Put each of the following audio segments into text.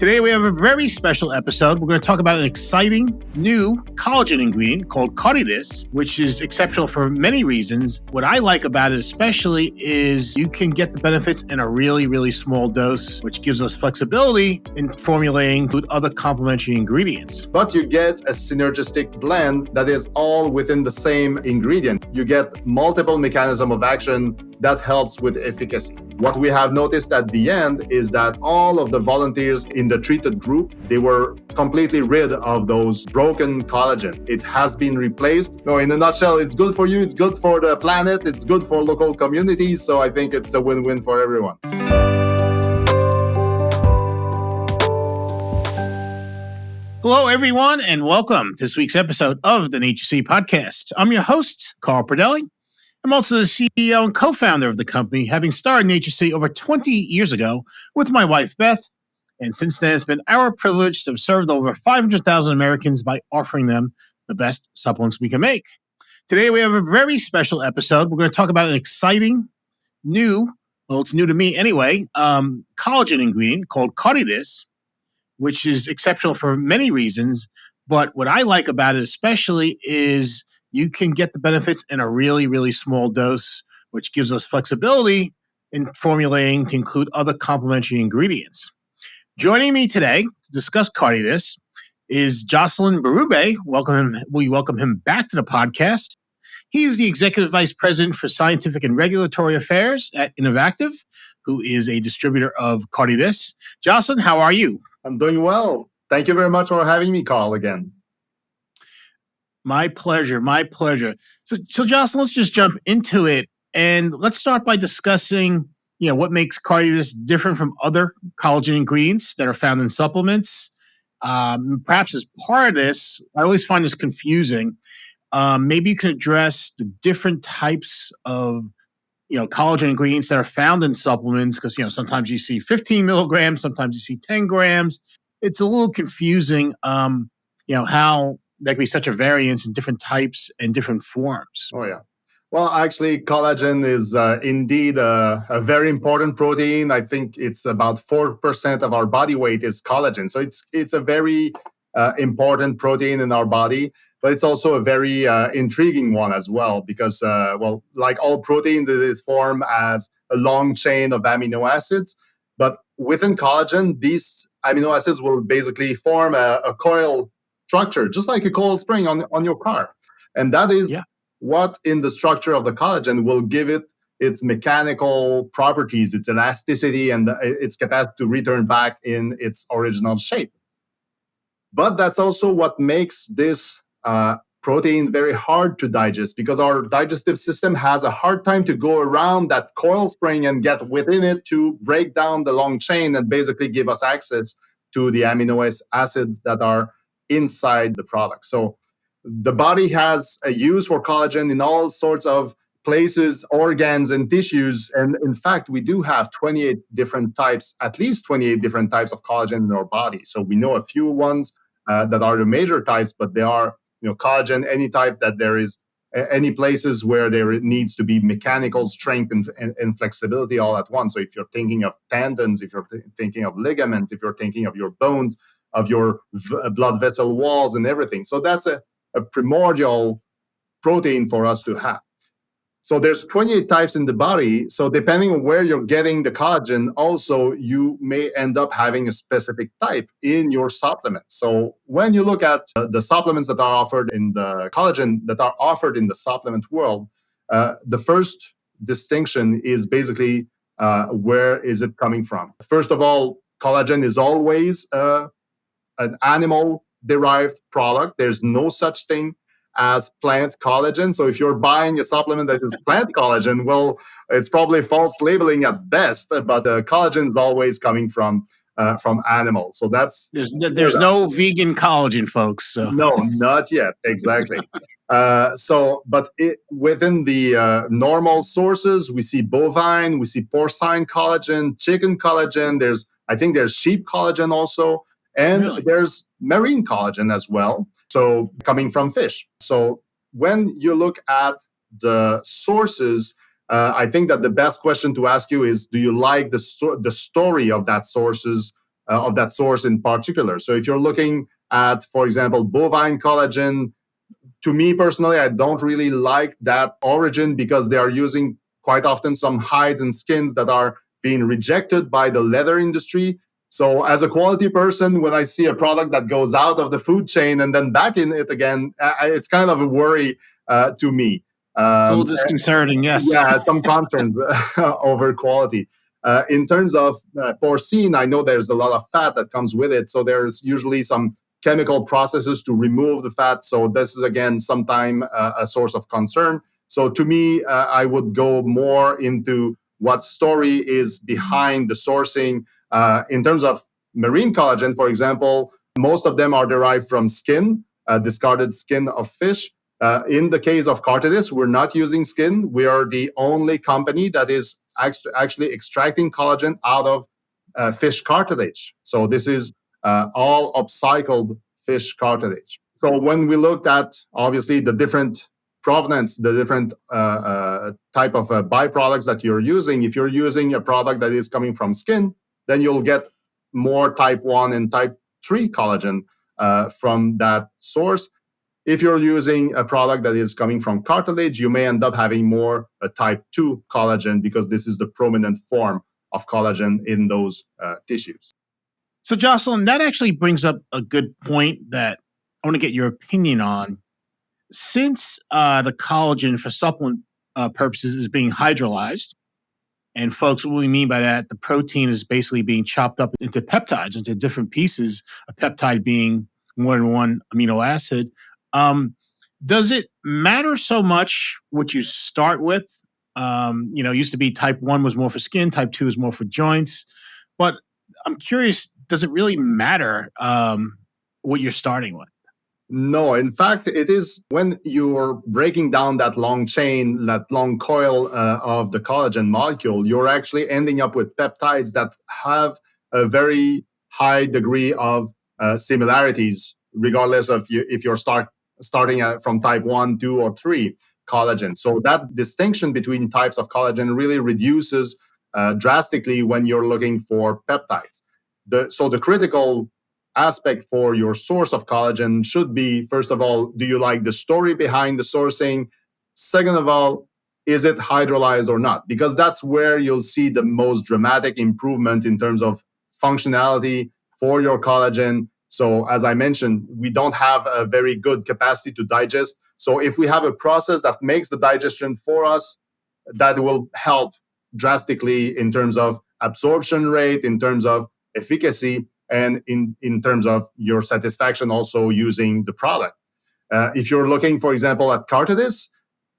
Today we have a very special episode. We're going to talk about an exciting new collagen ingredient called Cartidyss, which is exceptional for many reasons. What I like about it especially is you can get the benefits in a really, really small dose, which gives us flexibility in formulating with other complementary ingredients. But you get a synergistic blend that is all within the same ingredient. You get multiple mechanisms of action that helps with efficacy. What we have noticed at the end is that all of the volunteers in the treated group, they were completely rid of those broken collagen. It has been replaced. No, in a nutshell, it's good for you, it's good for the planet, it's good for local communities. So I think it's a win-win for everyone. Hello, everyone, and welcome to this week's episode of the NatureCity podcast. I'm your host, Pradelli. I'm also the CEO and co-founder of the company, having started NatureCity over 20 years ago with my wife, Beth. And since then, it's been our privilege to have served over 500,000 Americans by offering them the best supplements we can make. Today, we have a very special episode. We're going to talk about an exciting it's new to me anyway, collagen ingredient called Cartidyss, which is exceptional for many reasons. But what I like about it especially is you can get the benefits in a really, really small dose, which gives us flexibility in formulating to include other complementary ingredients. Joining me today to discuss Cartidyss is Jocelyn Bérubé. We welcome him back to the podcast. He is the Executive Vice President for Scientific and Regulatory Affairs at innoVactiv, who is a distributor of Cartidyss. Jocelyn, how are you? I'm doing well. Thank you very much for having me, Carl, again. My pleasure. So Jocelyn, let's just jump into it. And let's start by discussing, what makes Cartidyss different from other collagen ingredients that are found in supplements. Perhaps as part of this, I always find this confusing. Maybe you can address the different types of, collagen ingredients that are found in supplements, because, sometimes you see 15 milligrams, sometimes you see 10 grams. It's a little confusing, how there can be such a variance in different types and different forms. Oh, yeah. Well, actually, collagen is indeed a very important protein. I think it's about 4% of our body weight is collagen. So it's a very important protein in our body, but it's also a very intriguing one as well because, like all proteins, it is formed as a long chain of amino acids. But within collagen, these amino acids will basically form a coil structure, just like a coil spring on your car. And that is what in the structure of the collagen will give it its mechanical properties, its elasticity, and its capacity to return back in its original shape. But that's also what makes this protein very hard to digest, because our digestive system has a hard time to go around that coil spring and get within it to break down the long chain and basically give us access to the amino acids that are inside the product. So the body has a use for collagen in all sorts of places, organs, and tissues. And in fact, we do have 28 different types, at least 28 different types of collagen in our body. So we know a few ones that are the major types, but they are, collagen, any type that there is, any places where there needs to be mechanical strength and flexibility all at once. So if you're thinking of tendons, if you're thinking of ligaments, if you're thinking of your bones, of your blood vessel walls and everything. So that's a primordial protein for us to have. So there's 28 types in the body. So depending on where you're getting the collagen, also you may end up having a specific type in your supplement. So when you look at the supplements that are offered in the collagen that are offered in the supplement world, the first distinction is basically where is it coming from? First of all, collagen is always an animal-derived product. There's no such thing as plant collagen. So if you're buying a supplement that is plant collagen, well, it's probably false labeling at best, but collagen is always coming from animals. So there's no vegan collagen, folks. So. No, not yet. Exactly. Within the normal sources, we see bovine, we see porcine collagen, chicken collagen. There's sheep collagen also. And there's marine collagen as well, so coming from fish. So when you look at the sources, I think that the best question to ask you is, do you like the story of that sources of that source in particular. So if you're looking at, for example, bovine collagen, to me personally, I don't really like that origin because they are using quite often some hides and skins that are being rejected by the leather industry. So as a quality person, when I see a product that goes out of the food chain and then back in it again, it's kind of a worry to me. It's a little disconcerting, yes. Yeah, some concerns over quality. In terms of porcine, I know there's a lot of fat that comes with it. So there's usually some chemical processes to remove the fat. So this is, again, sometime a source of concern. So to me, I would go more into what story is behind the sourcing. In terms of marine collagen, for example, most of them are derived from skin, discarded skin of fish. In the case of Cartidyss, we're not using skin. We are the only company that is actually extracting collagen out of fish cartilage. So this is all upcycled fish cartilage. So when we looked at, obviously, the different provenance, the different type of byproducts that you're using, if you're using a product that is coming from skin, then you'll get more type 1 and type 3 collagen from that source. If you're using a product that is coming from cartilage, you may end up having more type 2 collagen because this is the prominent form of collagen in those tissues. So, Jocelyn, that actually brings up a good point that I want to get your opinion on. Since the collagen for supplement purposes is being hydrolyzed, and folks, what we mean by that, the protein is basically being chopped up into peptides, into different pieces, a peptide being more than one amino acid. Does it matter so much what you start with? Used to be type 1 was more for skin, type 2 is more for joints. But I'm curious, does it really matter what you're starting with? No, in fact, it is when you're breaking down that long chain, that long coil of the collagen molecule, you're actually ending up with peptides that have a very high degree of similarities, regardless of if you're starting from type 1, 2, or 3 collagen. So that distinction between types of collagen really reduces drastically when you're looking for peptides. So the critical aspect for your source of collagen should be, first of all, do you like the story behind the sourcing? Second of all, is it hydrolyzed or not? Because that's where you'll see the most dramatic improvement in terms of functionality for your collagen. So as I mentioned, we don't have a very good capacity to digest. So if we have a process that makes the digestion for us, that will help drastically in terms of absorption rate, in terms of efficacy, and in terms of your satisfaction also using the product. If you're looking, for example, at Cartidyss,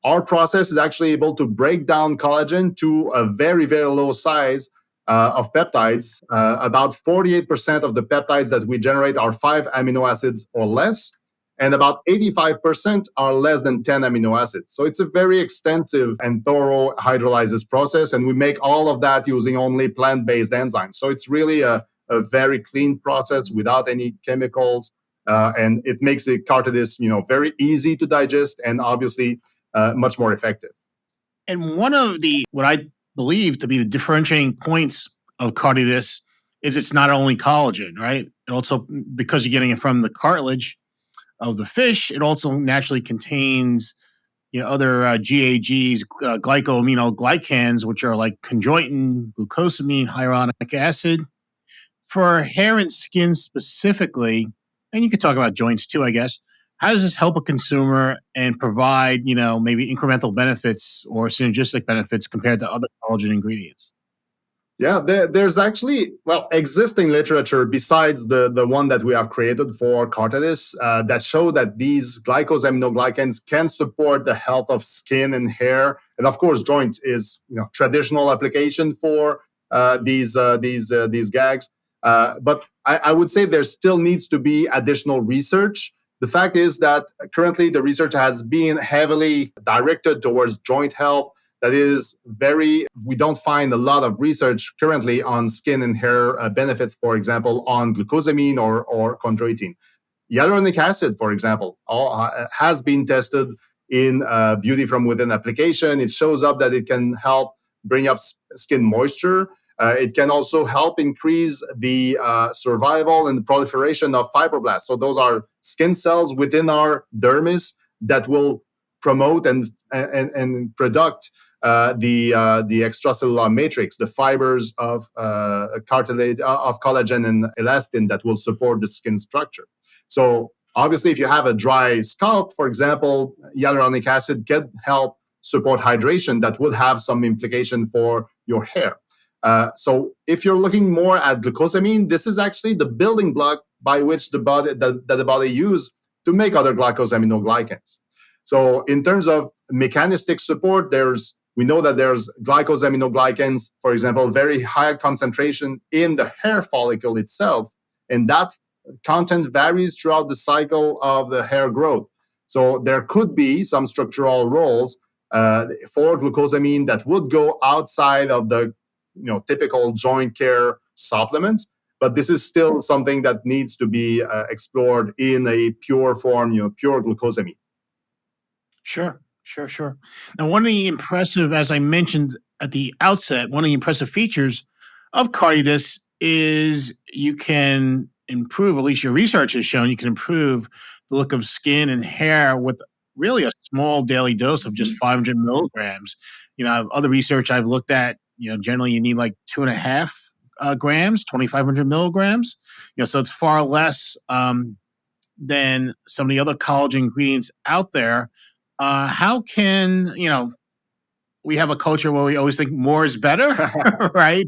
our process is actually able to break down collagen to a very, very low size of peptides. About 48% of the peptides that we generate are 5 amino acids or less, and about 85% are less than 10 amino acids. So it's a very extensive and thorough hydrolysis process, and we make all of that using only plant-based enzymes. So it's really a very clean process without any chemicals, and it makes the Cartidyss, very easy to digest and obviously much more effective. And one of what I believe to be the differentiating points of Cartidyss is it's not only collagen, right? It also, because you're getting it from the cartilage of the fish, it also naturally contains other GAGs, glycoaminoglycans, which are like chondroitin, glucosamine, hyaluronic acid. For hair and skin specifically, and you could talk about joints too, I guess, how does this help a consumer and provide, maybe incremental benefits or synergistic benefits compared to other collagen ingredients? Yeah, there's actually, existing literature besides the one that we have created for Cartidyss that show that these glycosaminoglycans can support the health of skin and hair. And of course, joint is traditional application for these GAGs. But I would say there still needs to be additional research. The fact is that currently the research has been heavily directed towards joint health. That is we don't find a lot of research currently on skin and hair benefits, for example, on glucosamine or chondroitin. Hyaluronic acid, for example, has been tested in beauty from within application. It shows up that it can help bring up skin moisture. It can also help increase the survival and proliferation of fibroblasts. So those are skin cells within our dermis that will promote and product the extracellular matrix, the fibers of cartilage, of collagen and elastin that will support the skin structure. So obviously, if you have a dry scalp, for example, hyaluronic acid can help support hydration. That would have some implication for your hair. So if you're looking more at glucosamine, this is actually the building block by which the body uses to make other glycosaminoglycans. So in terms of mechanistic support, we know that there's glycosaminoglycans, for example, very high concentration in the hair follicle itself, and that content varies throughout the cycle of the hair growth. So there could be some structural roles for glucosamine that would go outside of the typical joint care supplements, but this is still something that needs to be explored in a pure form, pure glucosamine. Sure. Now, one of the impressive, as I mentioned at the outset, one of the impressive features of Cartidyss is you can improve, at least your research has shown, you can improve the look of skin and hair with really a small daily dose of just 500 milligrams. Other research I've looked at, generally you need like 2.5 grams, 2,500 milligrams. So it's far less than some of the other collagen ingredients out there. How can, we have a culture where we always think more is better, right?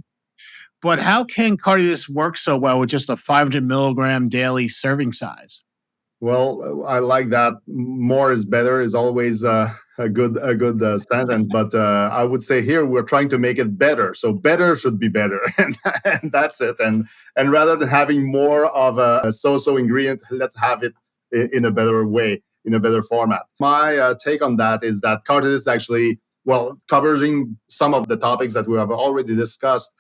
But how can Cartidyss work so well with just a 500 milligram daily serving size? Well, I like that. More is better is always a good sentence, but I would say here we're trying to make it better. So better should be better, and that's it. And rather than having more of a so-so ingredient, let's have it in a better way, in a better format. My take on that is that Cartidyss actually, covering some of the topics that we have already discussed,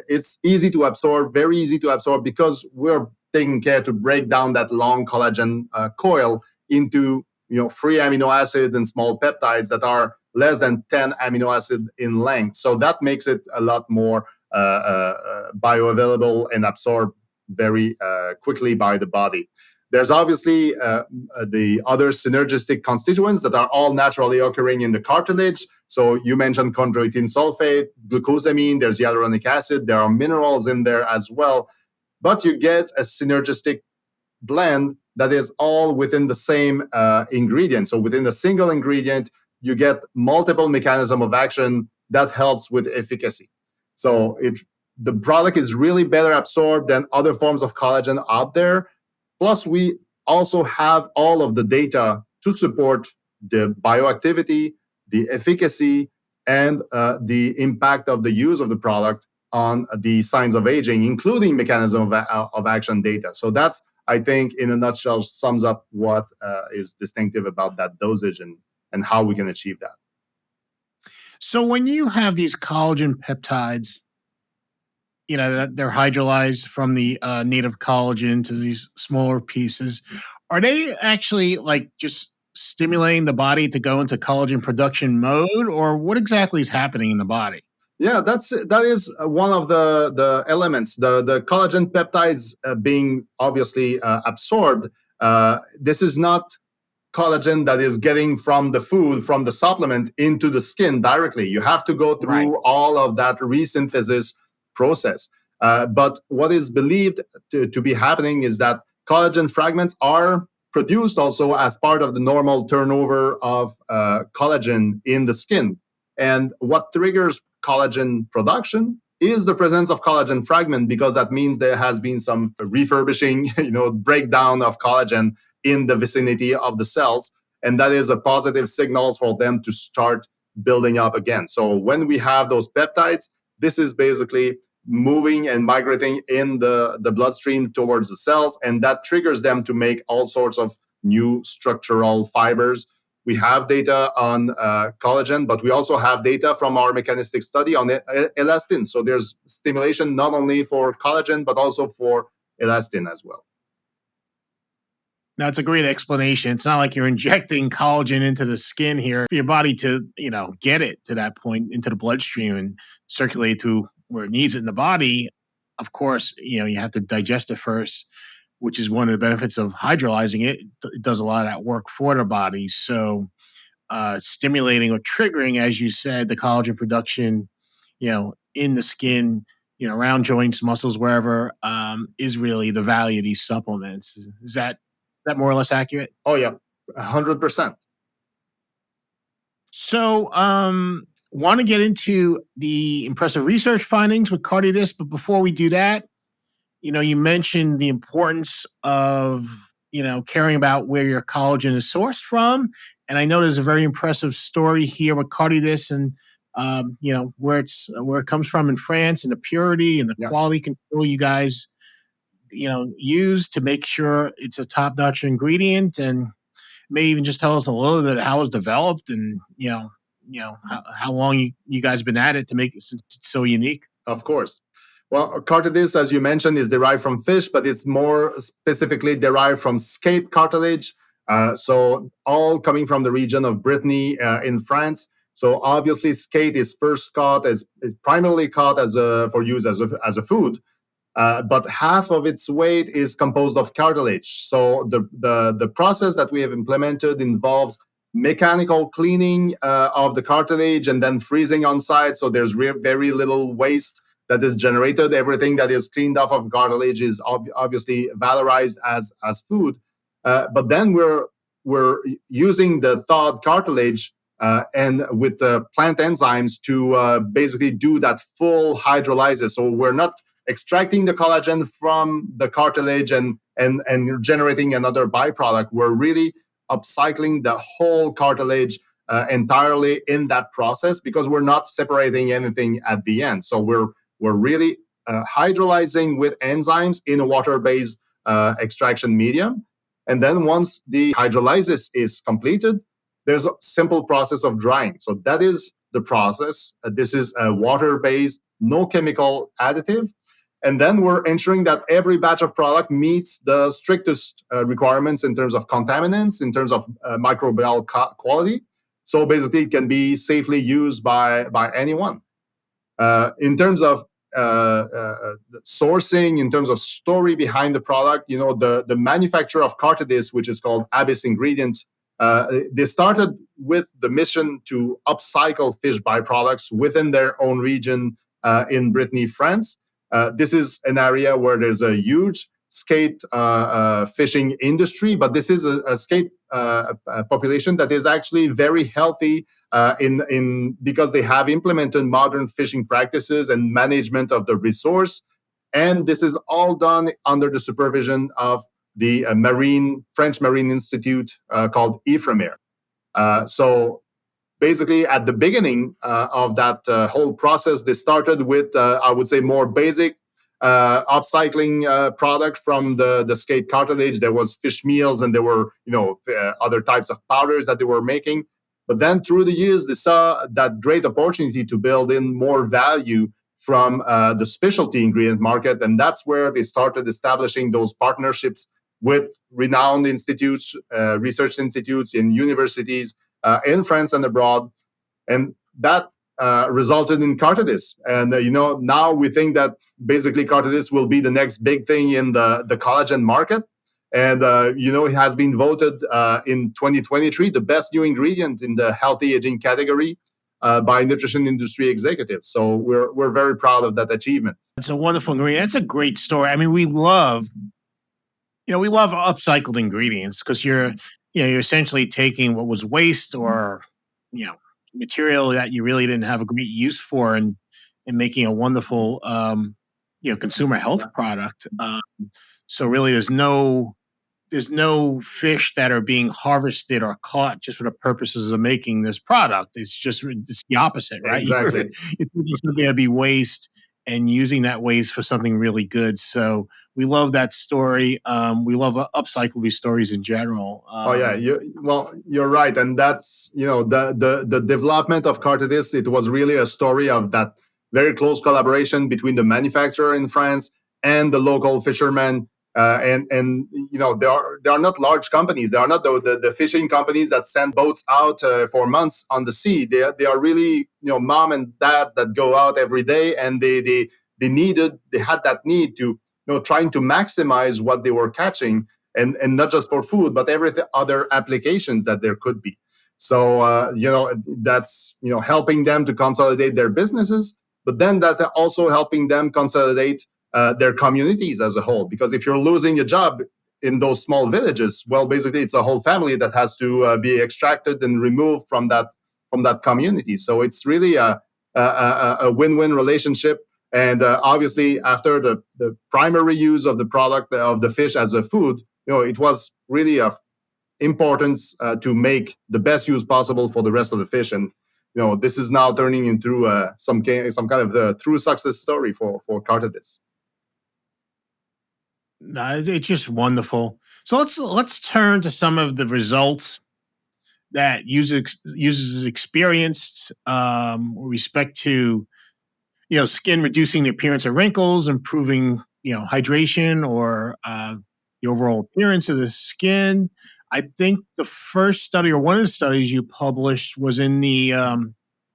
it's easy to absorb, very easy to absorb, because we're taking care to break down that long collagen coil into free amino acids and small peptides that are less than 10 amino acid in length. So that makes it a lot more bioavailable and absorbed very quickly by the body. There's obviously the other synergistic constituents that are all naturally occurring in the cartilage. So you mentioned chondroitin sulfate, glucosamine, there's hyaluronic acid, there are minerals in there as well. But you get a synergistic blend that is all within the same ingredient. So within a single ingredient, you get multiple mechanism of action that helps with efficacy. So the product is really better absorbed than other forms of collagen out there. Plus, we also have all of the data to support the bioactivity, the efficacy, and the impact of the use of the product on the signs of aging, including mechanism of action data. So that's, I think, in a nutshell, sums up what is distinctive about that dosage and how we can achieve that. So when you have these collagen peptides, they're hydrolyzed from the native collagen to these smaller pieces, are they actually like just stimulating the body to go into collagen production mode, or what exactly is happening in the body? Yeah, that is one of the elements. The collagen peptides being obviously absorbed. This is not collagen that is getting from the food, from the supplement into the skin directly. You have to go through all of that resynthesis process. But what is believed to be happening is that collagen fragments are produced also as part of the normal turnover of collagen in the skin. And what triggers collagen production is the presence of collagen fragment, because that means there has been some refurbishing, breakdown of collagen in the vicinity of the cells. And that is a positive signal for them to start building up again. So when we have those peptides, this is basically moving and migrating in the bloodstream towards the cells, and that triggers them to make all sorts of new structural fibers. We have data on collagen, but we also have data from our mechanistic study on elastin. So there's stimulation not only for collagen, but also for elastin as well. Now, it's a great explanation. It's not like you're injecting collagen into the skin here for your body to, get it to that point into the bloodstream and circulate through where it needs it in the body, of course, you have to digest it first, which is one of the benefits of hydrolyzing it. It does a lot of that work for the body. So stimulating or triggering, as you said, the collagen production, in the skin, around joints, muscles, wherever, is really the value of these supplements. Is that more or less accurate? Oh yeah, 100%. So, want to get into the impressive research findings with Cartidyss, but before we do that, you mentioned the importance of caring about where your collagen is sourced from, and I know there's a very impressive story here with Cartidyss and where it comes from in France, and the purity and the quality control you guys use to make sure it's a top-notch ingredient, and may even just tell us a little bit how it was developed and how long you guys been at it to make it so unique. Of course. Well, Cartidyss, as you mentioned, is derived from fish, but it's more specifically derived from skate cartilage. So all coming from the region of Brittany in France. So obviously, skate is first caught is primarily caught for use as a food, but half of its weight is composed of cartilage. So the process that we have implemented involves mechanical cleaning of the cartilage and then freezing on site. So there's very little waste that is generated. Everything that is cleaned off of cartilage is obviously valorized as food. But then we're using the thawed cartilage and with the plant enzymes to basically do that full hydrolysis. So we're not extracting the collagen from the cartilage and generating another byproduct. We're really upcycling the whole cartilage entirely in that process, because we're not separating anything at the end. So we're really hydrolyzing with enzymes in a water-based extraction medium. And then once the hydrolysis is completed, there's a simple process of drying. So that is the process. This is a water-based, no chemical additive. And then we're ensuring that every batch of product meets the strictest requirements in terms of contaminants, in terms of microbial quality. So basically, it can be safely used by anyone. In terms of sourcing, in terms of story behind the product, the manufacturer of Cartidyss, which is called Abyss Ingredients, they started with the mission to upcycle fish byproducts within their own region in Brittany, France. This is an area where there's a huge skate fishing industry, but this is a skate population that is actually very healthy because they have implemented modern fishing practices and management of the resource. And this is all done under the supervision of the French Marine Institute called Ifremer. So basically, at the beginning of that whole process, they started with, I would say, more basic upcycling product from the skate cartilage. There was fish meals, and there were other types of powders that they were making. But then through the years, they saw that great opportunity to build in more value from the specialty ingredient market, and that's where they started establishing those partnerships with renowned institutes, research institutes in universities in France and abroad. And that resulted in Cartidyss. And, now we think that basically Cartidyss will be the next big thing in the collagen market. And, it has been voted in 2023 the best new ingredient in the healthy aging category by nutrition industry executives. So we're very proud of that achievement. It's a wonderful ingredient. It's a great story. I mean, we love upcycled ingredients because you're essentially taking what was waste or, material that you really didn't have a great use for and making a wonderful, consumer health product. So really there's no fish that are being harvested or caught just for the purposes of making this product. It's the opposite, right? Exactly. You're taking something that'd be waste and using that waste for something really good. So we love that story. We love upcycle these stories in general. You're right, and that's the development of Cartidyss. It was really a story of that very close collaboration between the manufacturer in France and the local fishermen And they are not large companies. They are not the fishing companies that send boats out for months on the sea. They are really mom and dads that go out every day, and they had that need to trying to maximize what they were catching, and not just for food, but every other applications that there could be. So that's helping them to consolidate their businesses, but then that also helping them consolidate their communities as a whole. Because if you're losing a job in those small villages, well, basically it's a whole family that has to be extracted and removed from that community. So it's really a win-win relationship. And obviously, after the primary use of the product of the fish as a food, it was really of importance to make the best use possible for the rest of the fish. And this is now turning into some kind of the true success story for Cartidyss. It's just wonderful. So let's turn to some of the results that users experienced with respect to skin reducing the appearance of wrinkles, improving hydration or the overall appearance of the skin. I think the first study, or one of the studies you published, was in the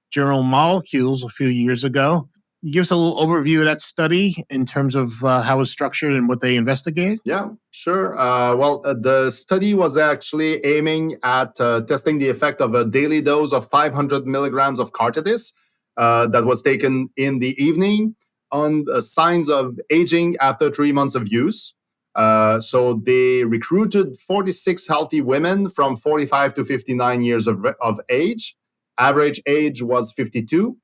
journal Molecules a few years ago. You give us a little overview of that study in terms of how it was structured and what they investigated? Yeah, sure. The study was actually aiming at testing the effect of a daily dose of 500 milligrams of Cartidyss that was taken in the evening on signs of aging after 3 months of use. So they recruited 46 healthy women from 45 to 59 years of age. Average age was 52.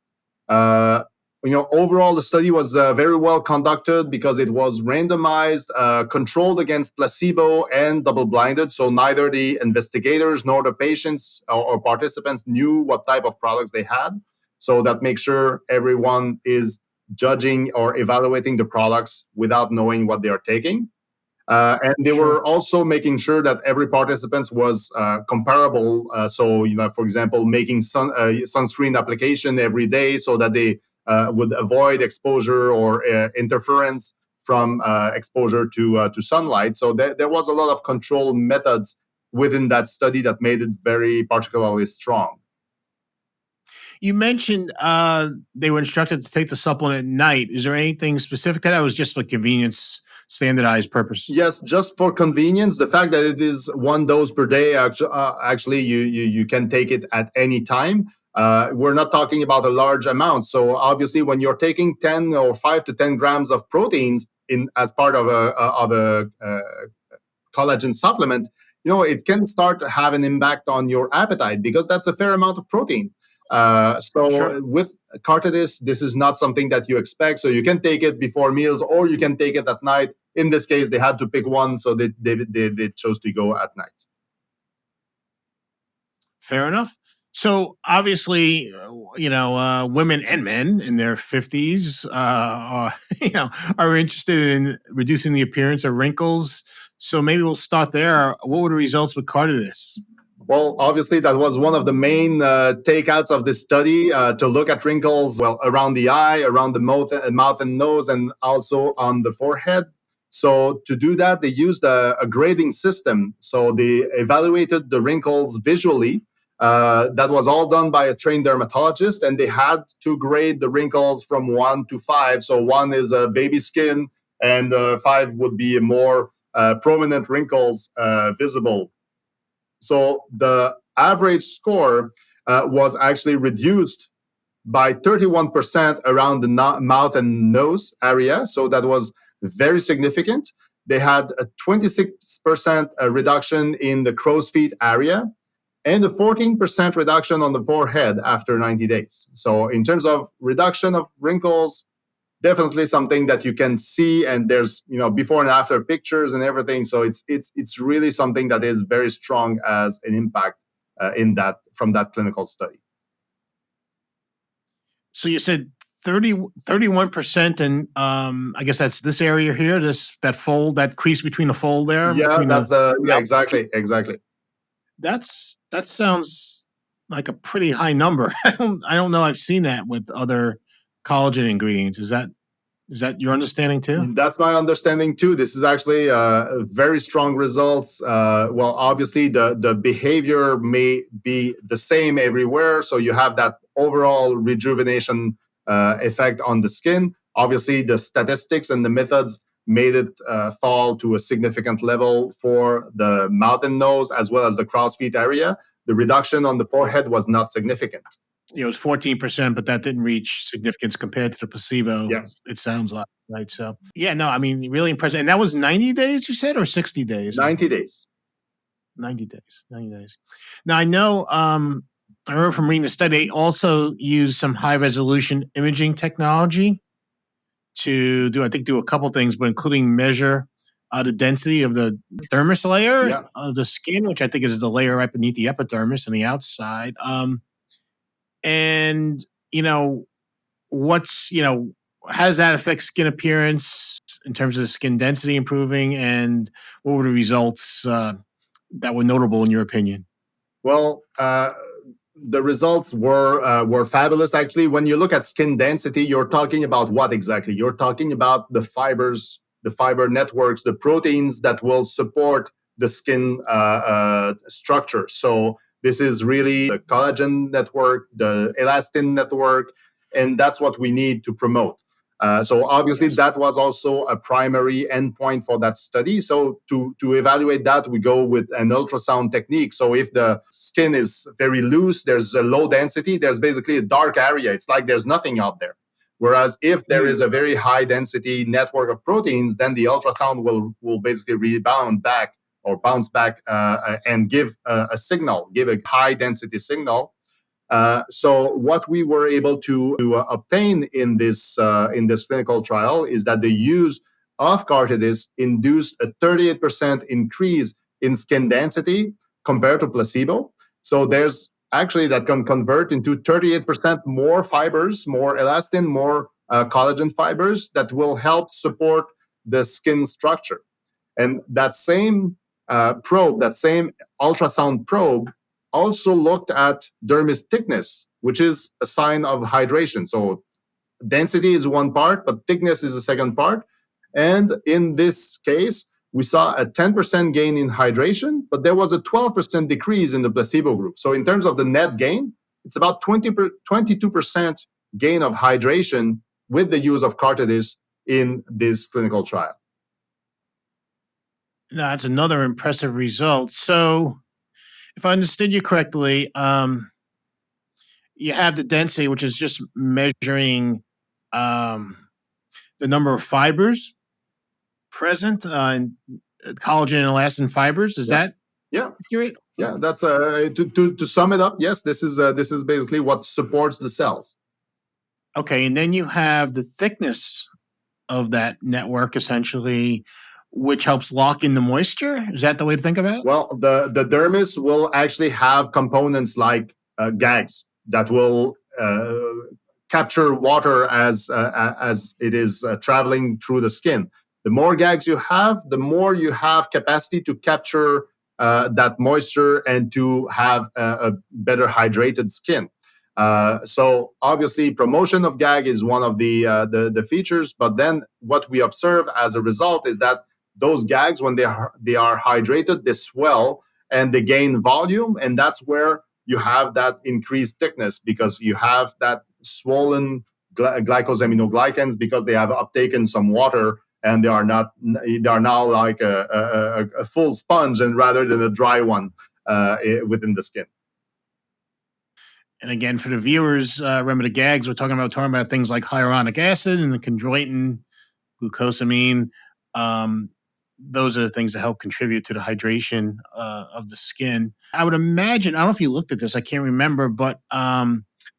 Overall, the study was very well conducted because it was randomized, controlled against placebo, and double-blinded. So neither the investigators nor the patients or participants knew what type of products they had. So that makes sure everyone is judging or evaluating the products without knowing what they are taking. And they were also making sure that every participant was comparable. So, for example, making sunscreen application every day so that they would avoid exposure or interference from exposure to sunlight. So there was a lot of control methods within that study that made it very particularly strong. You mentioned they were instructed to take the supplement at night. Is there anything specific to that? Or was just for convenience, standardized purpose? Yes, just for convenience. The fact that it is one dose per day, actually, you can take it at any time. We're not talking about a large amount. So obviously, when you're taking 10 or 5 to 10 grams of proteins as part of a collagen supplement, it can start to have an impact on your appetite because that's a fair amount of protein. With Cartidyss, this is not something that you expect. So you can take it before meals or you can take it at night. In this case, they had to pick one, so they chose to go at night. Fair enough. So obviously, women and men in their 50s, are interested in reducing the appearance of wrinkles. So maybe we'll start there. What were the results with Cartidyss? Well, obviously, that was one of the main takeouts of this study to look at wrinkles, around the eye, around the mouth and nose, and also on the forehead. So to do that, they used a grading system. So they evaluated the wrinkles visually. That was all done by a trained dermatologist, and they had to grade the wrinkles from 1 to 5. So 1 is a baby skin, and 5 would be more prominent wrinkles visible. So the average score was actually reduced by 31% around the mouth and nose area. So that was very significant. They had a 26% reduction in the crow's feet area and a 14% reduction on the forehead after 90 days. So in terms of reduction of wrinkles, definitely something that you can see, and there's before and after pictures and everything. So it's really something that is very strong as an impact from that clinical study. So you said 31%, and I guess that's this area here, that fold, that crease between the fold there. Yeah, exactly. That sounds like a pretty high number. I don't know. I've seen that with other collagen ingredients. Is that Is that your understanding too? That's my understanding too. This is actually very strong results. Well, obviously the behavior may be the same everywhere, so you have that overall rejuvenation effect on the skin. Obviously, the statistics and the methods made it fall to a significant level for the mouth and nose as well as the crossfeet area. The reduction on the forehead was not significant. It was 14%, but that didn't reach significance compared to the placebo. Yes. It sounds like, right? So, yeah, no, I mean, really impressive. And that was 90 days, you said, or 60 days? 90 days. 90 days. 90 days. Now, I know, I remember from reading the study, they also used some high resolution imaging technology to do a couple things, but including measure the density of the dermis layer of the skin, which I think is the layer right beneath the epidermis on the outside. And, how does that affect skin appearance in terms of skin density improving? And what were the results that were notable in your opinion? Well, the results were fabulous. Actually, when you look at skin density, you're talking about what exactly? You're talking about the fibers, the fiber networks, the proteins that will support the skin structure. So this is really the collagen network, the elastin network, and that's what we need to promote. So obviously that was also a primary endpoint for that study. So to evaluate that, we go with an ultrasound technique. So if the skin is very loose, there's a low density, there's basically a dark area. It's like there's nothing out there. Whereas if there is a very high density network of proteins, then the ultrasound will basically rebound back or bounce back and give a signal, give a high density signal. So what we were able to obtain in this clinical trial is that the use of Cartidyss induced a 38% increase in skin density compared to placebo. So there's actually that can convert into 38% more fibers, more elastin, more collagen fibers that will help support the skin structure. And that same probe, that same ultrasound probe, also looked at dermis thickness, which is a sign of hydration. So density is one part, but thickness is the second part. And in this case, we saw a 10% gain in hydration, but there was a 12% decrease in the placebo group. So in terms of the net gain, it's about 22% gain of hydration with the use of Cartidyss in this clinical trial. Now, that's another impressive result. So if I understood you correctly, you have the density, which is just measuring the number of fibers present in collagen and elastin fibers. Is that accurate? Yeah, that's to sum it up. Yes, this is basically what supports the cells. Okay, and then you have the thickness of that network, essentially, which helps lock in the moisture. Is that the way to think about it? Well, the dermis will actually have components like GAGs that will capture water as it is traveling through the skin. The more GAGs you have, the more you have capacity to capture that moisture and to have a better hydrated skin. So obviously, promotion of GAG is one of the features. But then what we observe as a result is that those GAGs, when they are hydrated, they swell and they gain volume, and that's where you have that increased thickness because you have that swollen glycosaminoglycans because they have uptaken some water and they are now like a full sponge and rather than a dry one within the skin. And again, for the viewers, remember the GAGs, we're talking about things like hyaluronic acid and the chondroitin, glucosamine. Those are the things that help contribute to the hydration of the skin. I would imagine, I don't know if you looked at this, I can't remember, but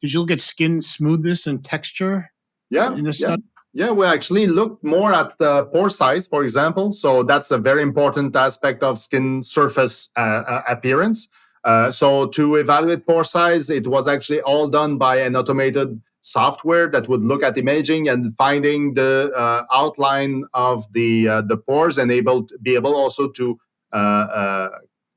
did you look at skin smoothness and texture in this study? Yeah, we actually looked more at pore size, for example. So that's a very important aspect of skin surface appearance. So to evaluate pore size, it was actually all done by an automated software that would look at imaging and finding the outline of the pores and be able also to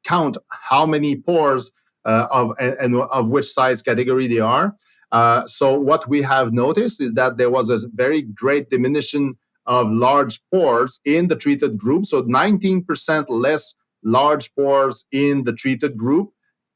count how many pores of which size category they are. So what we have noticed is that there was a very great diminution of large pores in the treated group. So 19% less large pores in the treated group.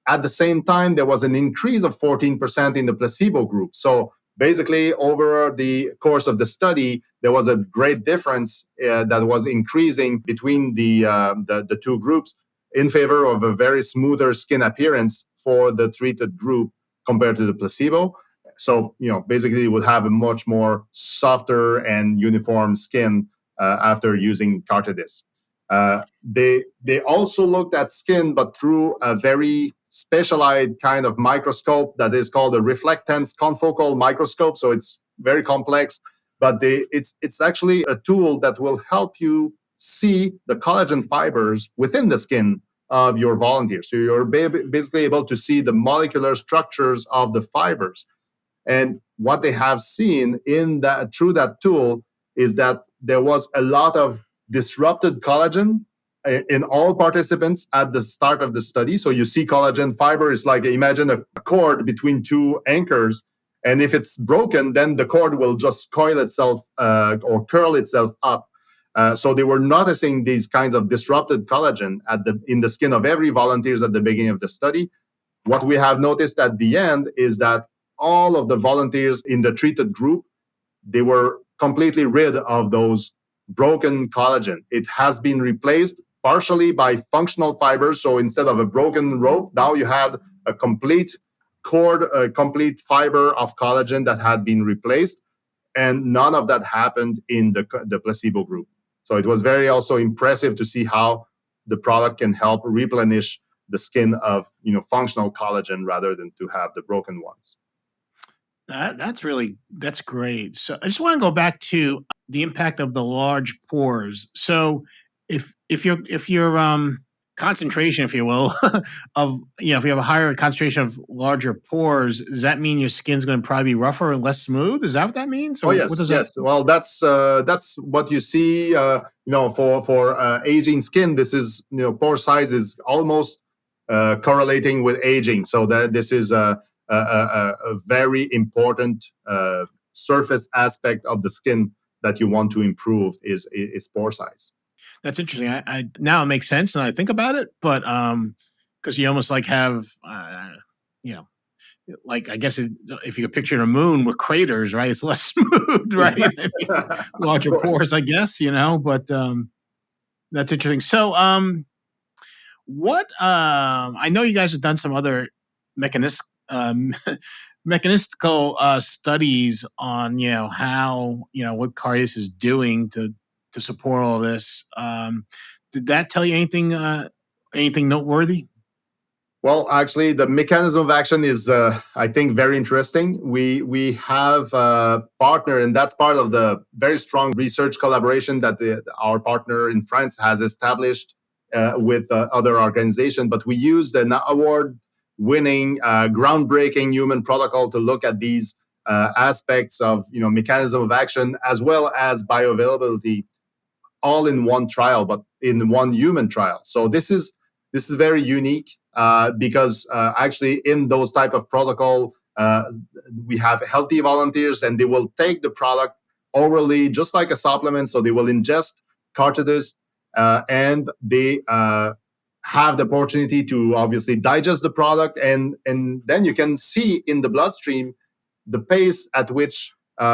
At the same time, there was an increase of 14% in the placebo group. So basically, over the course of the study, there was a great difference that was increasing between the two groups in favor of a very smoother skin appearance for the treated group compared to the placebo. So, basically, you would have a much more softer and uniform skin after using Cartidyss. They also looked at skin, but through a very specialized kind of microscope that is called a reflectance confocal microscope. So it's very complex, but it's actually a tool that will help you see the collagen fibers within the skin of your volunteers. So you're basically able to see the molecular structures of the fibers. And what they have seen through that tool is that there was a lot of disrupted collagen in all participants at the start of the study. So you see collagen fiber is like, imagine a cord between two anchors. And if it's broken, then the cord will just coil itself or curl itself up. So they were noticing these kinds of disrupted collagen in the skin of every volunteers at the beginning of the study. What we have noticed at the end is that all of the volunteers in the treated group, they were completely rid of those broken collagen. It has been replaced partially by functional fibers. So instead of a broken rope, now you had a complete cord, a complete fiber of collagen that had been replaced. And none of that happened in the placebo group. So it was very also impressive to see how the product can help replenish the skin of functional collagen rather than to have the broken ones. That's great. So I just want to go back to the impact of the large pores. So if your concentration, if you will, of if you have a higher concentration of larger pores, does that mean your skin's going to probably be rougher and less smooth? Is that what that means? Or yes. Well, that's what you see. For aging skin, this is pore size is almost correlating with aging. So that this is a very important surface aspect of the skin that you want to improve is pore size. That's interesting. I now it makes sense, and I think about it, but because you almost like have, like I guess if you could picture a moon with craters, right? It's less smooth, right? I mean, larger pores, I guess, but that's interesting. So, what I know you guys have done some other mechanistical studies on how what Cartidyss is doing to support all this. Did that tell you anything noteworthy? Well, actually, the mechanism of action is, I think, very interesting. We have a partner, and that's part of the very strong research collaboration that our partner in France has established with other organizations. But we used an award-winning, groundbreaking human protocol to look at these aspects of mechanism of action as well as bioavailability, all in one trial, but in one human trial. So this is very unique because actually in those type of protocol, we have healthy volunteers and they will take the product orally, just like a supplement. So they will ingest Cartidyss and they have the opportunity to obviously digest the product. And then you can see in the bloodstream the pace at which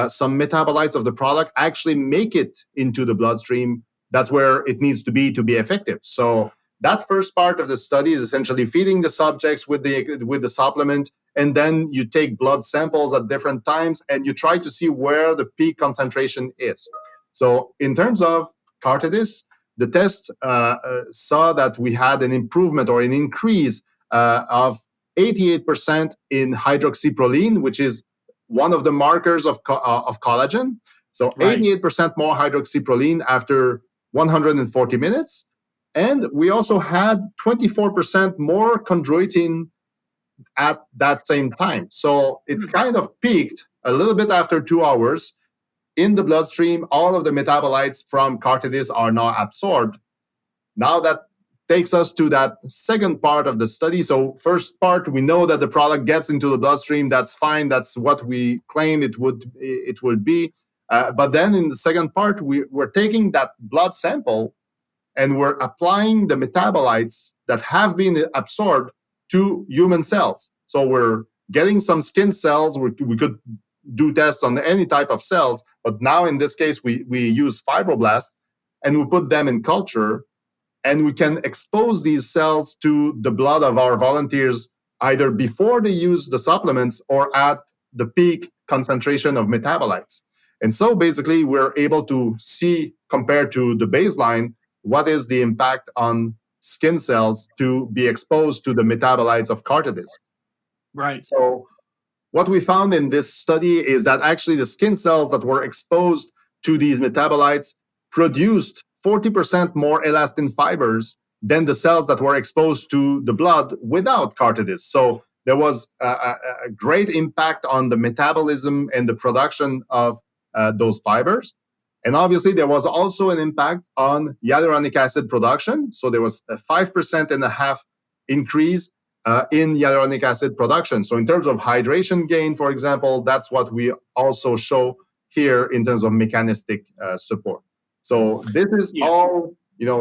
some metabolites of the product actually make it into the bloodstream. That's where it needs to be effective. So that first part of the study is essentially feeding the subjects with the supplement, and then you take blood samples at different times and you try to see where the peak concentration is. So in terms of Cartidyss, the test saw that we had an improvement or an increase of 88% in hydroxyproline, which is one of the markers of collagen. So right. 88% more hydroxyproline after 140 minutes. And we also had 24% more chondroitin at that same time. So it kind of peaked a little bit after 2 hours. In the bloodstream, all of the metabolites from Cartidyss are now absorbed. Now that takes us to that second part of the study. So first part, we know that the product gets into the bloodstream. That's fine. That's what we claimed it would be. But then in the second part, we're taking that blood sample and we're applying the metabolites that have been absorbed to human cells. So we're getting some skin cells. We could do tests on any type of cells, but now in this case, we use fibroblasts and we put them in culture, and we can expose these cells to the blood of our volunteers either before they use the supplements or at the peak concentration of metabolites. And so basically, we're able to see, compared to the baseline, what is the impact on skin cells to be exposed to the metabolites of Cartidyss. Right. So what we found in this study is that actually the skin cells that were exposed to these metabolites produced 40% more elastin fibers than the cells that were exposed to the blood without Cartidyss. So there was a great impact on the metabolism and the production of those fibers. And obviously, there was also an impact on hyaluronic acid production. So there was a 5.5% increase in hyaluronic acid production. So in terms of hydration gain, for example, that's what we also show here in terms of mechanistic support. So this is all,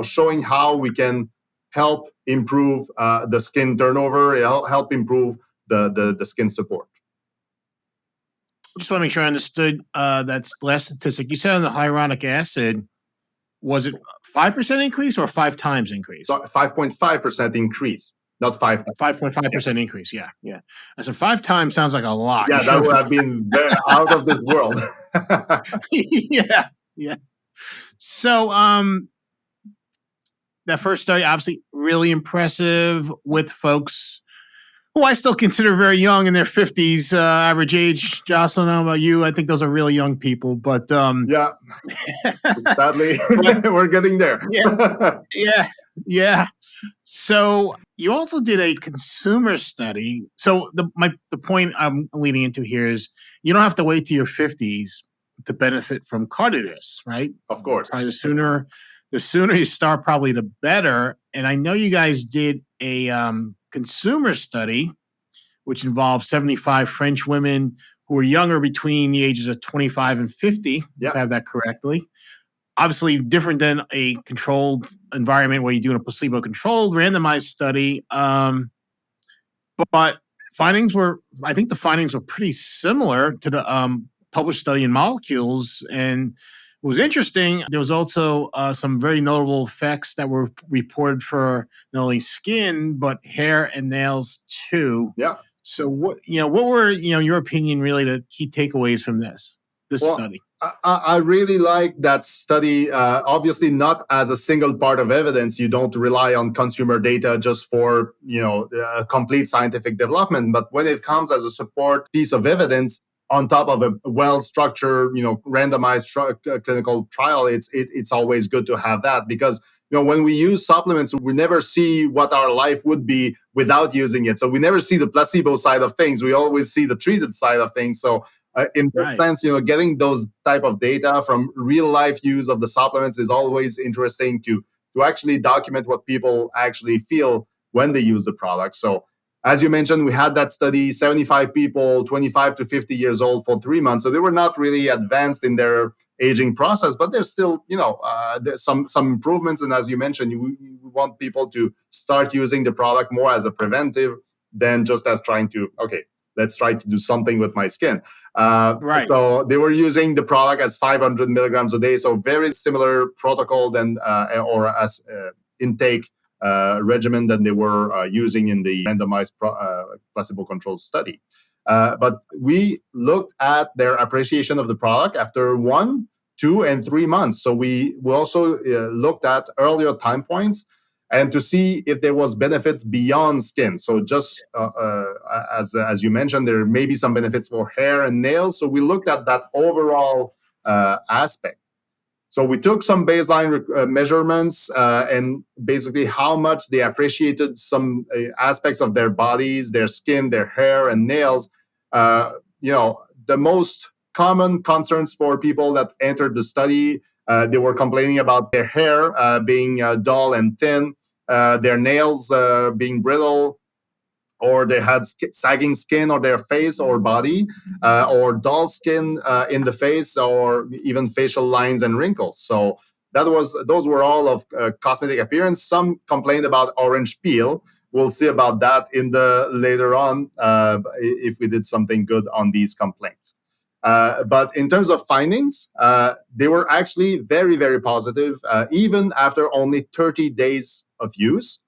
showing how we can help improve the skin turnover, help improve the skin support. Just want to make sure I understood that last statistic. You said on the hyaluronic acid, was it 5% increase or 5 times increase? So 5.5% increase, not 5. 5.5% increase, yeah. I said 5 times sounds like a lot. Yeah, that would have been out of this world. Yeah. So that first study, obviously really impressive with folks who I still consider very young, in their 50s, average age. Jocelyn, I don't know about you. I think those are really young people, but yeah, sadly, we're getting there. Yeah. So you also did a consumer study. So the point I'm leading into here is you don't have to wait to your 50s to benefit from Cartidyss, right? Of course. Probably the sooner you start, probably the better. And I know you guys did a consumer study, which involved 75 French women who were younger, between the ages of 25 and 50, if I have that correctly. Obviously different than a controlled environment where you're doing a placebo-controlled randomized study. But I think the findings were pretty similar to the published study in Molecules. And it was interesting. There was also some very notable effects that were reported for not only skin, but hair and nails too. Yeah. So what were, your opinion, really, the key takeaways from this study? I really like that study. Obviously, not as a single part of evidence. You don't rely on consumer data just for complete scientific development. But when it comes as a support piece of evidence on top of a well-structured, randomized clinical trial, it's always good to have that, because when we use supplements, we never see what our life would be without using it. So we never see the placebo side of things. We always see the treated side of things. So in that sense, getting those type of data from real life use of the supplements is always interesting to actually document what people actually feel when they use the product. So as you mentioned, we had that study, 75 people, 25 to 50 years old, for 3 months. So they were not really advanced in their aging process, but there's still, there's some improvements. And as you mentioned, you want people to start using the product more as a preventive than just as trying to, let's try to do something with my skin. So they were using the product as 500 milligrams a day. So very similar protocol or as intake regimen than they were using in the randomized placebo-controlled study. But we looked at their appreciation of the product after 1, 2, and 3 months. So we also looked at earlier time points and to see if there was benefits beyond skin. So just as you mentioned, there may be some benefits for hair and nails. So we looked at that overall aspect. So we took some baseline measurements and basically how much they appreciated some aspects of their bodies, their skin, their hair, and nails. The most common concerns for people that entered the study, they were complaining about their hair being dull and thin. their nails being brittle, or they had sagging skin on their face or body, or dull skin in the face, or even facial lines and wrinkles. So those were all of cosmetic appearance. Some complained about orange peel. We'll see about that in the later on if we did something good on these complaints. But in terms of findings, they were actually very, very positive, even after only 30 days of use.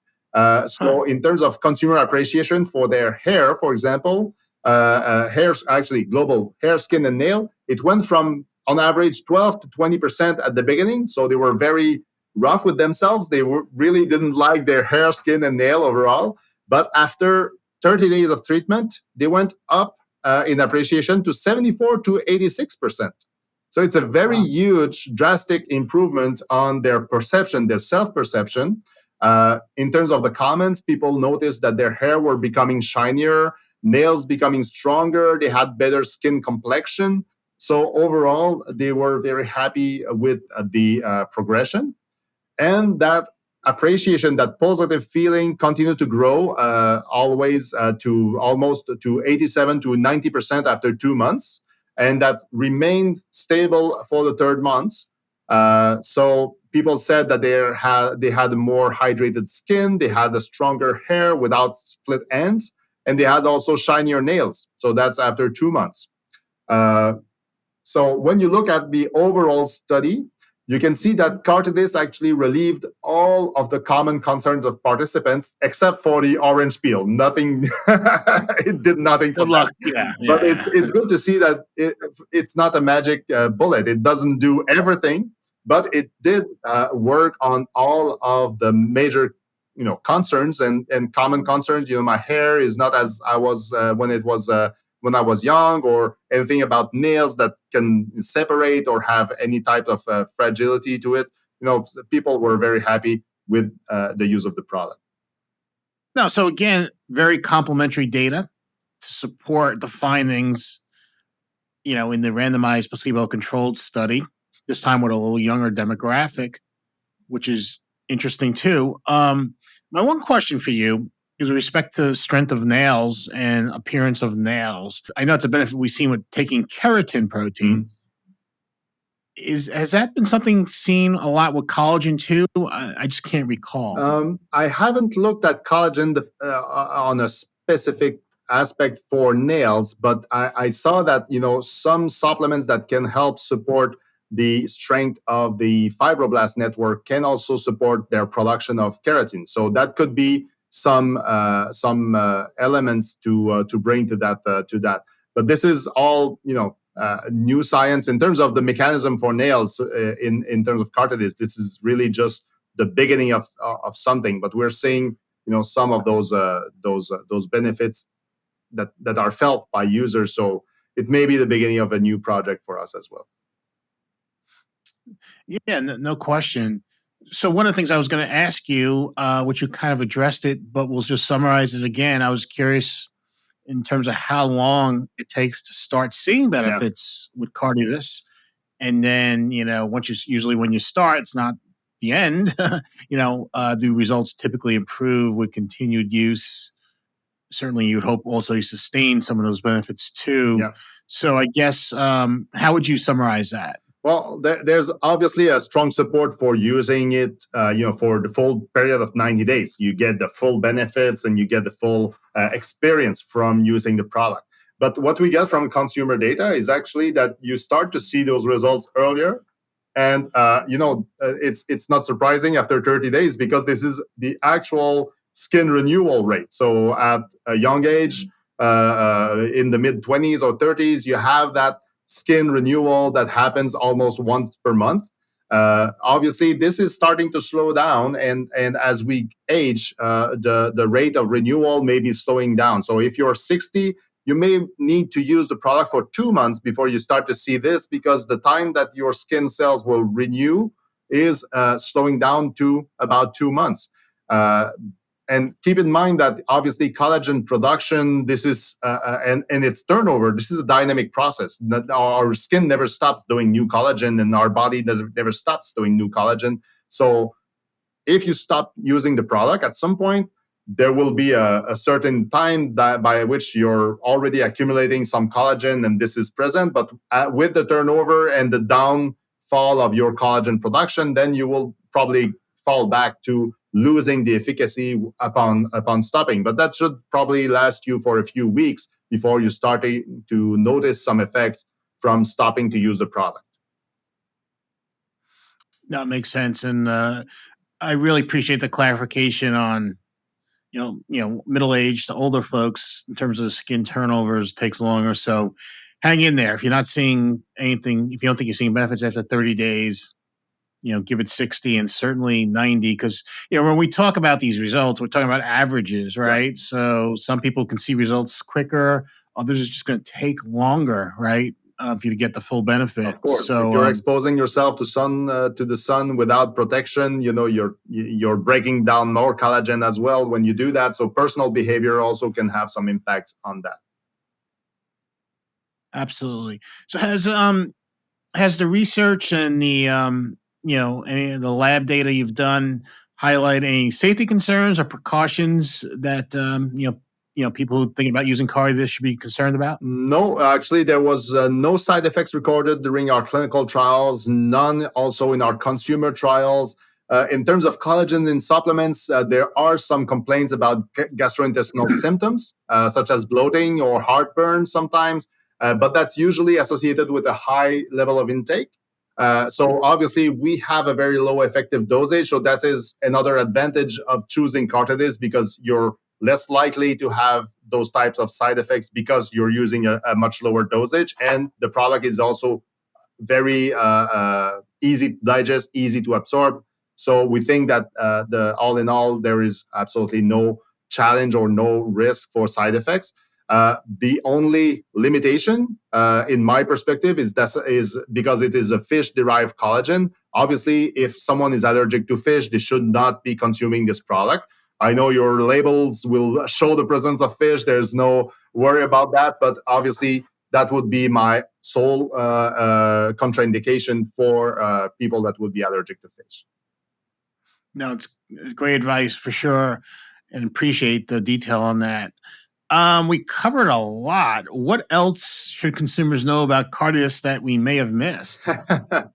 So in terms of consumer appreciation for their hair, for example, hair, actually global hair, skin, and nail, it went from on average 12 to 20% at the beginning. So they were very rough with themselves. They really didn't like their hair, skin, and nail overall. But after 30 days of treatment, they went up in appreciation to 74 to 86%. So it's a very huge, drastic improvement on their perception, their self-perception. In terms of the comments, people noticed that their hair were becoming shinier, nails becoming stronger, they had better skin complexion. So overall, they were very happy with the progression. And that appreciation, that positive feeling continued to grow always to almost to 87 to 90% after 2 months. And that remained stable for the third month. So people said that they had more hydrated skin, they had a stronger hair without split ends, and they had also shinier nails. So that's after 2 months. So when you look at the overall study, you can see that Cartidyss actually relieved all of the common concerns of participants except for the orange peel. Nothing, it did nothing for Good luck. them. But it's good to see that it's not a magic bullet. It doesn't do everything, but it did work on all of the major, concerns and common concerns. My hair is not as I was when I was young, or anything about nails that can separate or have any type of fragility to it. People were very happy with the use of the product. No, so again, very complementary data to support the findings, in the randomized placebo-controlled study, this time with a little younger demographic, which is interesting too. My one question for you is with respect to strength of nails and appearance of nails. I know it's a benefit we've seen with taking keratin protein. Has that been something seen a lot with collagen too? I just can't recall. I haven't looked at collagen on a specific aspect for nails, but I saw that some supplements that can help support the strength of the fibroblast network can also support their production of keratin. So that could be some elements to bring to that. But this is all new science in terms of the mechanism for nails. In terms of Cartidyss, this is really just the beginning of something. But we're seeing some of those benefits that are felt by users. So it may be the beginning of a new project for us as well. Yeah, no question. So one of the things I was going to ask you, which you kind of addressed it, but we'll just summarize it again. I was curious in terms of how long it takes to start seeing benefits with Cartidyss. And then, usually when you start, it's not the end. The results typically improve with continued use. Certainly you would hope also you sustain some of those benefits too. Yeah. So I guess, how would you summarize that? Well, there's obviously a strong support for using it, for the full period of 90 days. You get the full benefits and you get the full experience from using the product. But what we get from consumer data is actually that you start to see those results earlier. And, it's not surprising after 30 days because this is the actual skin renewal rate. So at a young age, in the mid-20s or 30s, you have that skin renewal that happens almost once per month. Obviously, this is starting to slow down, and as we age, the rate of renewal may be slowing down. So if you're 60, you may need to use the product for 2 months before you start to see this, because the time that your skin cells will renew is slowing down to about 2 months. And keep in mind that obviously collagen production, this is and its turnover, this is a dynamic process. That our skin never stops doing new collagen, and our body never stops doing new collagen. So if you stop using the product, at some point, there will be a certain time by which you're already accumulating some collagen and this is present. But with the turnover and the downfall of your collagen production, then you will probably fall back to losing the efficacy upon stopping. But that should probably last you for a few weeks before you start to notice some effects from stopping to use the product. That makes sense. And I really appreciate the clarification on, middle-aged to older folks in terms of skin turnovers takes longer. So hang in there. If you're not seeing anything, if you don't think you're seeing benefits after 30 days, give it 60 and certainly 90. Because, when we talk about these results, we're talking about averages, right? Right. So some people can see results quicker. Others are just going to take longer, right? For you to get the full benefit. Of course, so if you're exposing yourself to the sun without protection, you're breaking down more collagen as well when you do that. So personal behavior also can have some impacts on that. Absolutely. So has the research and the any of the lab data you've done highlight any safety concerns or precautions that people who thinking about using Cartidyss should be concerned about? No, actually, there was no side effects recorded during our clinical trials, none also in our consumer trials. In terms of collagen in supplements, there are some complaints about gastrointestinal symptoms, such as bloating or heartburn sometimes, but that's usually associated with a high level of intake. So obviously, we have a very low effective dosage, so that is another advantage of choosing Cartidyss, because you're less likely to have those types of side effects because you're using a much lower dosage, and the product is also very easy to digest, easy to absorb. So we think that all in all, there is absolutely no challenge or no risk for side effects. The only limitation, in my perspective, is because it is a fish-derived collagen. Obviously, if someone is allergic to fish, they should not be consuming this product. I know your labels will show the presence of fish. There's no worry about that. But obviously, that would be my sole contraindication for people that would be allergic to fish. No, it's great advice for sure, and appreciate the detail on that. We covered a lot. What else should consumers know about Cartidyss that we may have missed? I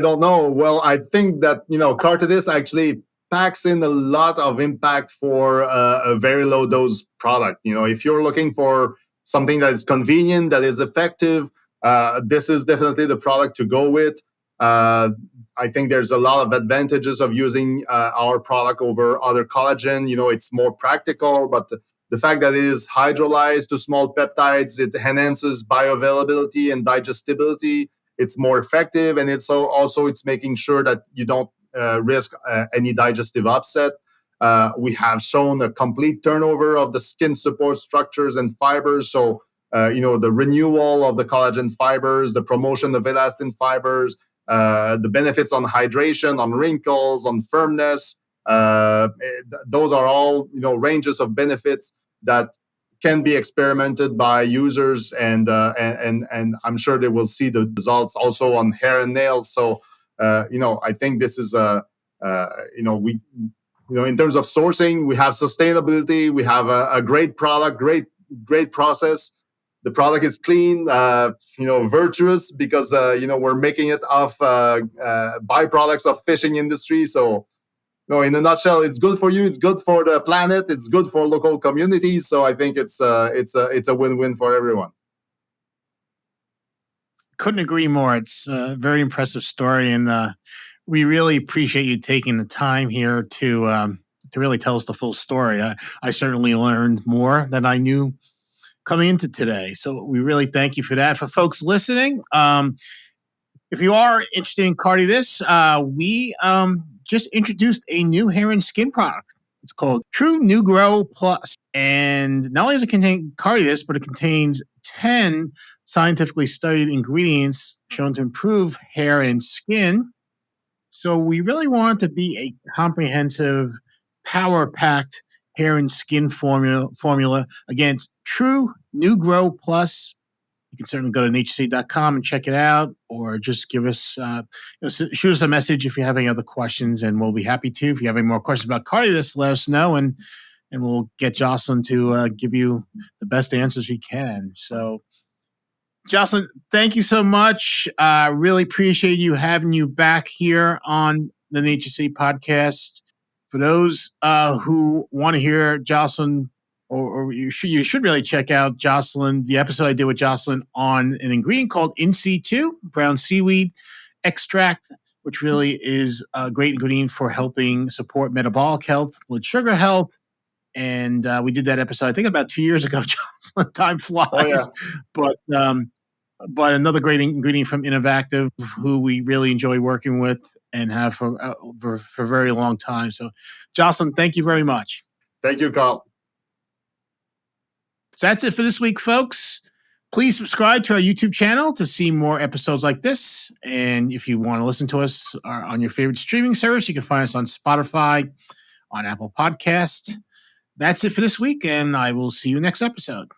don't know. Well, I think that Cartidyss actually packs in a lot of impact for a very low dose product. If you're looking for something that is convenient, that is effective, this is definitely the product to go with. I think there's a lot of advantages of using our product over other collagen. It's more practical, but the fact that it is hydrolyzed to small peptides, it enhances bioavailability and digestibility. It's more effective, and it's making sure that you don't risk any digestive upset. We have shown a complete turnover of the skin support structures and fibers. So, the renewal of the collagen fibers, the promotion of elastin fibers, the benefits on hydration, on wrinkles, on firmness. Those are all, ranges of benefits that can be experimented by users, and I'm sure they will see the results also on hair and nails. So, I think this is in terms of sourcing, we have sustainability, we have a great product, great process. The product is clean, virtuous, because we're making it off byproducts of fishing industry. So, in a nutshell, it's good for you, it's good for the planet, it's good for local communities. So I think it's a win-win for everyone. Couldn't agree more. It's a very impressive story, and we really appreciate you taking the time here to really tell us the full story. I certainly learned more than I knew coming into today. So we really thank you for that. For folks listening, if you are interested in Cartidyss, we just introduced a new hair and skin product. It's called True New Grow Plus. And not only does it contain Cartidyss, but it contains 10 scientifically studied ingredients shown to improve hair and skin. So we really want to be a comprehensive, power-packed hair and skin formula against True New Grow Plus. you can certainly go to naturec.com and check it out, or just give us, shoot us a message if you have any other questions, and we'll be happy to. If you have any more questions about Cartidyss, let us know, and we'll get Jocelyn to give you the best answers we can. So, Jocelyn, thank you so much. Really appreciate having you back here on the NatureCity podcast. For those who want to hear Jocelyn, or you should really check out Jocelyn, the episode I did with Jocelyn on an ingredient called NC2, brown seaweed extract, which really is a great ingredient for helping support metabolic health, blood sugar health. And we did that episode, I think, about 2 years ago, Jocelyn. Time flies. Oh, yeah. But another great ingredient from innoVactiv, who we really enjoy working with and have for a very long time. So, Jocelyn, thank you very much. Thank you, Carl. So that's it for this week, folks. Please subscribe to our YouTube channel to see more episodes like this. And if you want to listen to us on your favorite streaming service, you can find us on Spotify, on Apple Podcasts. That's it for this week, and I will see you next episode.